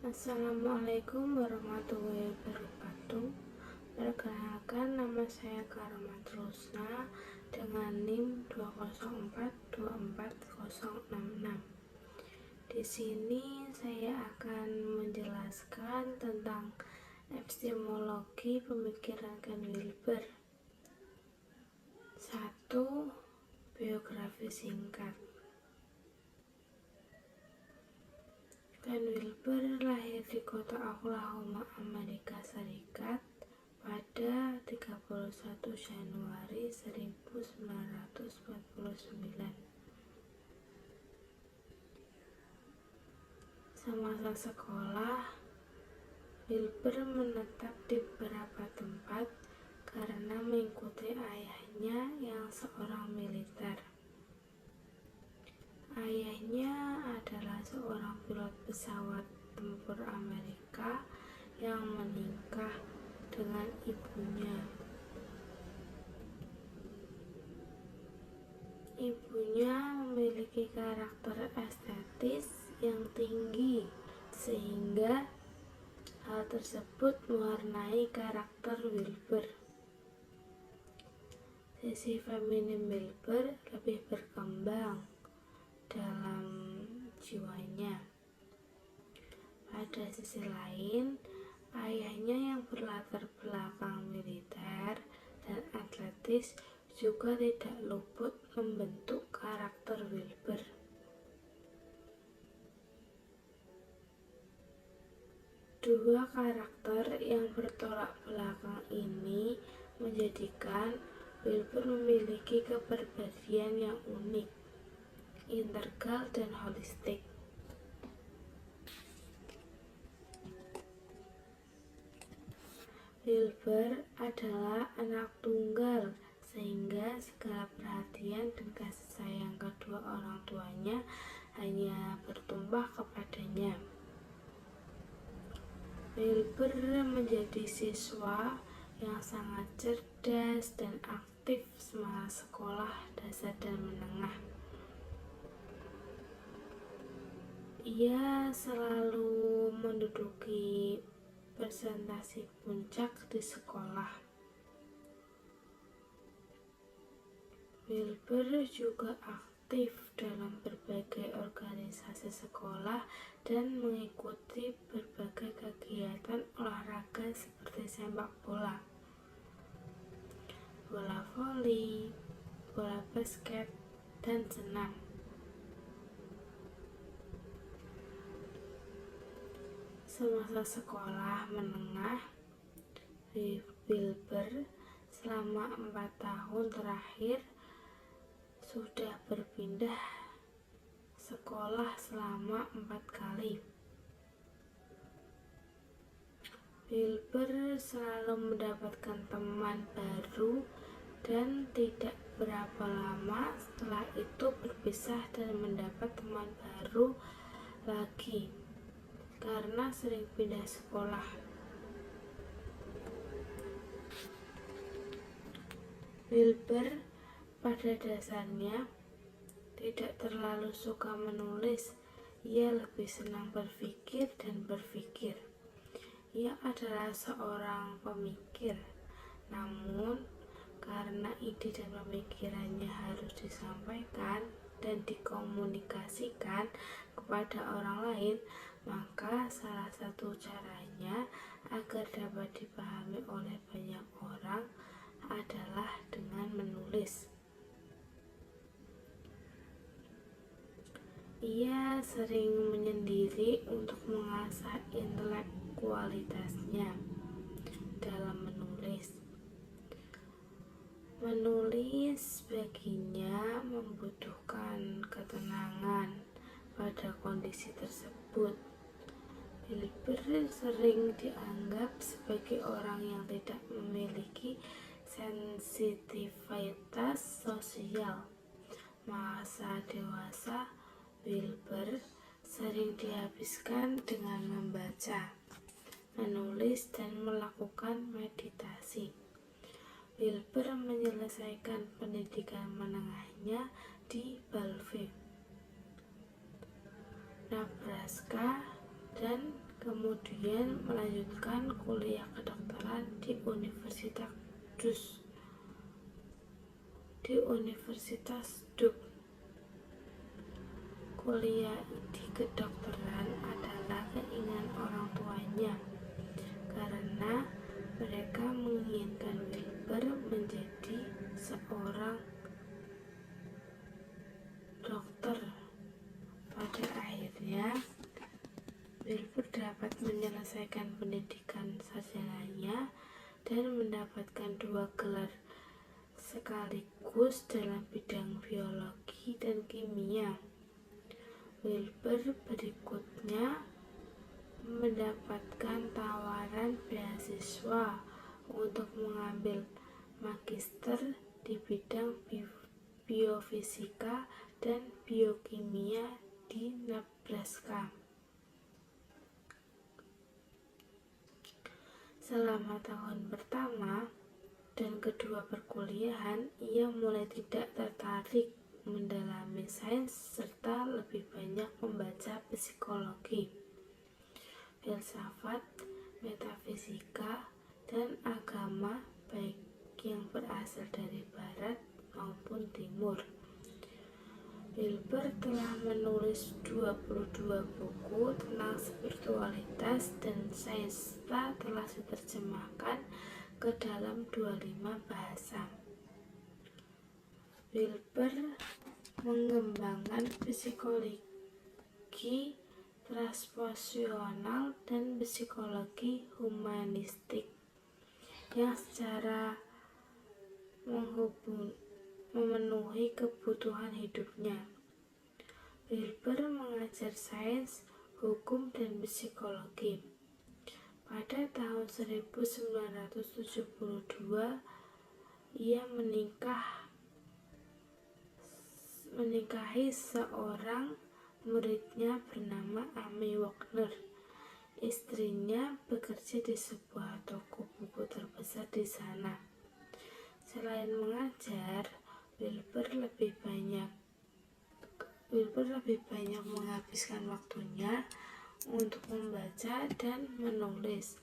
Assalamualaikum warahmatullahi wabarakatuh. Perkenalkan, nama saya Karamat Rusna dengan NIM 204240066. Di sini saya akan menjelaskan tentang epistemologi pemikiran Ken Wilber. 1. Biografi singkat. Ken Wilber lahir di kota Oklahoma, Amerika Serikat pada 31 Januari 1949. Semasa sekolah, Wilber menetap di beberapa tempat karena mengikuti ayahnya yang seorang militer. Ayahnya adalah seorang pilot pesawat tempur Amerika yang menikah dengan ibunya. Ibunya memiliki karakter estetis yang tinggi, sehingga hal tersebut mewarnai karakter Wilber. Sisi feminim Wilber lebih berkembang dalam jiwanya. Pada sisi lain, ayahnya yang berlatar belakang militer dan atletis juga tidak luput membentuk karakter Wilber. Dua karakter yang bertolak belakang ini menjadikan Wilber memiliki kepribadian yang unik, integral dan holistik. Wilber adalah anak tunggal, sehingga segala perhatian dan kasih sayang kedua orang tuanya hanya bertumpah kepadanya. Wilber menjadi siswa yang sangat cerdas dan aktif semasa sekolah dasar dan menengah. Ia selalu menduduki presentasi puncak di sekolah. Wilber juga aktif dalam berbagai organisasi sekolah dan mengikuti berbagai kegiatan olahraga seperti sepak bola, bola voli, bola basket, dan senam. Semasa sekolah menengah, Wilber selama 4 tahun terakhir sudah berpindah sekolah selama 4 kali. Wilber selalu mendapatkan teman baru dan tidak berapa lama setelah itu berpisah dan mendapat teman baru lagi karena sering pindah sekolah. Wilber pada dasarnya tidak terlalu suka menulis. Ia lebih senang berpikir dan berpikir. Ia adalah seorang pemikir, namun karena ide dan pemikirannya harus disampaikan dan dikomunikasikan kepada orang lain, maka salah satu caranya agar dapat dipahami oleh banyak orang adalah dengan menulis. Ia sering menyendiri untuk mengasah intelektualitasnya dalam menulis. Menulis baginya membutuhkan ketenangan pada kondisi tersebut. Wilber sering dianggap sebagai orang yang tidak memiliki sensitivitas sosial. Masa dewasa Wilber sering dihabiskan dengan membaca, menulis, dan melakukan meditasi. Wilber menyelesaikan pendidikan menengahnya di Bellevue, Nebraska, dan kemudian kemudian melanjutkan kuliah kedokteran di Universitas Duke. Kuliah di kedokteran adalah keinginan orang tuanya karena mereka menginginkan Wilbur menjadi seorang dokter. Pada akhirnya, Wilbur dapat menyelesaikan pendidikan sarjananya dan mendapatkan 2 gelar sekaligus dalam bidang biologi dan kimia. Wilbur berikutnya mendapatkan tawaran beasiswa untuk mengambil magister di bidang biofisika dan biokimia di Nebraska. Selama tahun pertama dan kedua perkuliahan, ia mulai tidak tertarik mendalami sains serta lebih banyak membaca psikologi, filsafat, metafisika, dan agama baik yang berasal dari barat maupun timur. Wilbur telah menulis 22 buku tentang spiritualitas dan sains serta telah diterjemahkan ke dalam 25 bahasa. Wilbur mengembangkan psikologi transpersonal dan psikologi humanistik yang secara memenuhi kebutuhan hidupnya. Wilbur mengajar sains, hukum, dan psikologi. Pada tahun 1972, ia menikahi seorang muridnya bernama Amy Wagner. Istrinya bekerja di sebuah toko buku terbesar di sana. Selain mengajar, Wilbur lebih banyak menghabiskan waktunya untuk membaca dan menulis,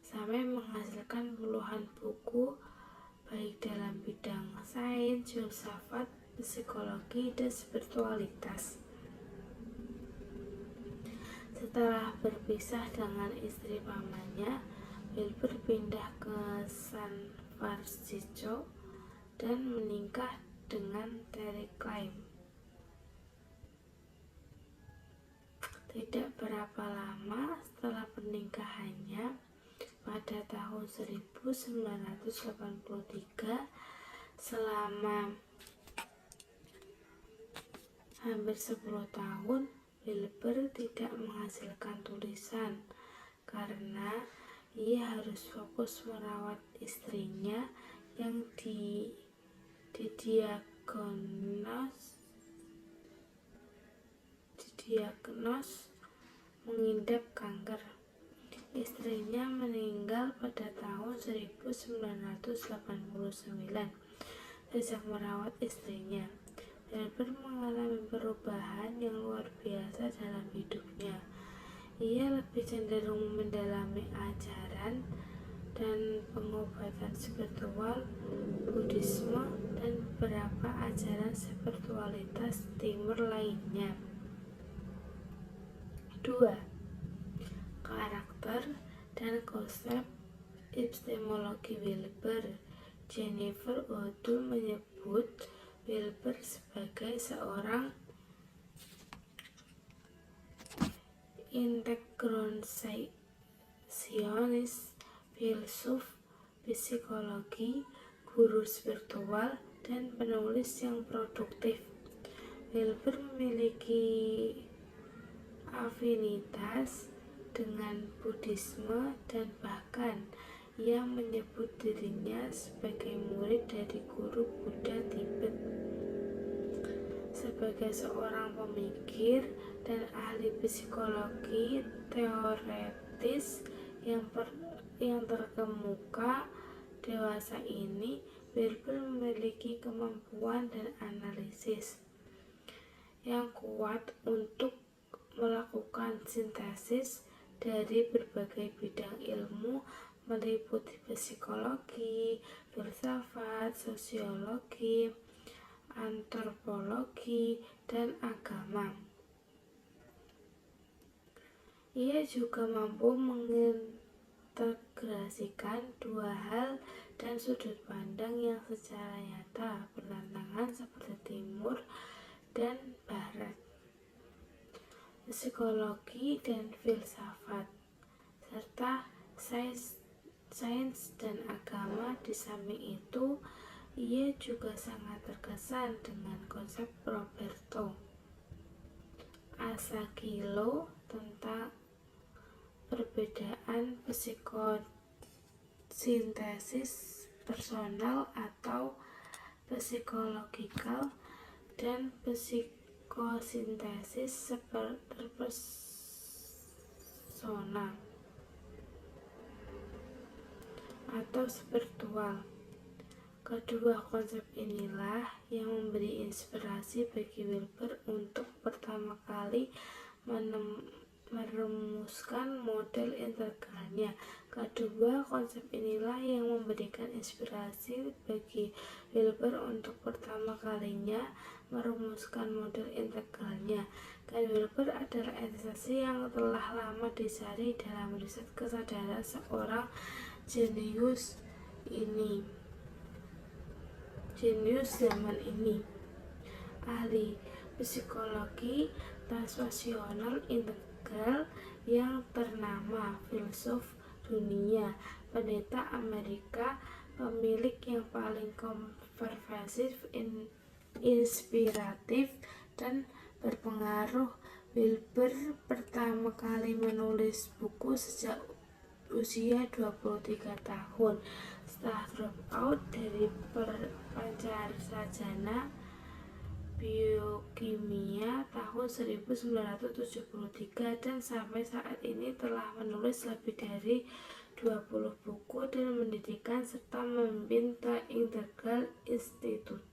sampai menghasilkan puluhan buku baik dalam bidang sains, filsafat, psikologi, dan spiritualitas. Setelah berpisah dengan istri pamannya, Wilbur pindah ke San Francisco dan menikah dengan Terry Klein. Tidak berapa lama setelah pernikahannya, pada tahun 1983, selama hampir 10 tahun, Wilbur tidak menghasilkan tulisan karena ia harus fokus merawat istrinya yang didiagnos mengidap kanker. Istrinya meninggal pada tahun 1989. Sejak merawat istrinya, Wilbur mengalami perubahan yang luar biasa dalam hidupnya. Ia lebih cenderung mendalami ajaran dan pengobatan spiritual, Buddhisme, dan beberapa ajaran spiritualitas timur lainnya. 2. Karakter dan konsep epistemologi Wilbur. Jennifer O'Toole menyebut Wilbur sebagai seorang integrasionis, filsuf psikologi, guru spiritual, dan penulis yang produktif. Wilbur memiliki afinitas dengan Buddhisme dan bahkan ia menyebut dirinya sebagai murid dari guru Buddha Tibet. Sebagai seorang pemikir dan ahli psikologi teoretis yang terkemuka dewasa ini, Wilbur memiliki kemampuan dan analisis yang kuat untuk melakukan sintesis dari berbagai bidang ilmu meliputi psikologi, filsafat, sosiologi, antropologi, dan agama. Ia juga mampu mengintegrasikan dua hal dan sudut pandang yang secara nyata bertentangan seperti timur dan barat, psikologi dan filsafat, serta sains dan agama. Di samping itu, ia juga sangat terkesan dengan konsep Roberto Asagilo tentang perbedaan psikosintesis personal atau psikologikal dan psikosintesis personal atau spiritual. Kedua konsep inilah yang memberi inspirasi bagi Wilber untuk pertama kali merumuskan model integralnya. Kedua konsep inilah yang memberikan inspirasi bagi Wilber untuk pertama kalinya merumuskan model integralnya. Dan Wilber adalah entitas yang telah lama dicari dalam riset kesadaran seorang jenius zaman ini, ahli psikologi transaksional integral yang ternama, filsuf dunia, pendeta Amerika, pemilik yang paling kontroversif, inspiratif, dan berpengaruh. Wilber pertama kali menulis buku sejak usia 23 tahun setelah drop out dari Pancarsarjana Biokimia tahun 1973 dan sampai saat ini telah menulis lebih dari 20 buku dan mendirikan serta memimpin The Integral Institute.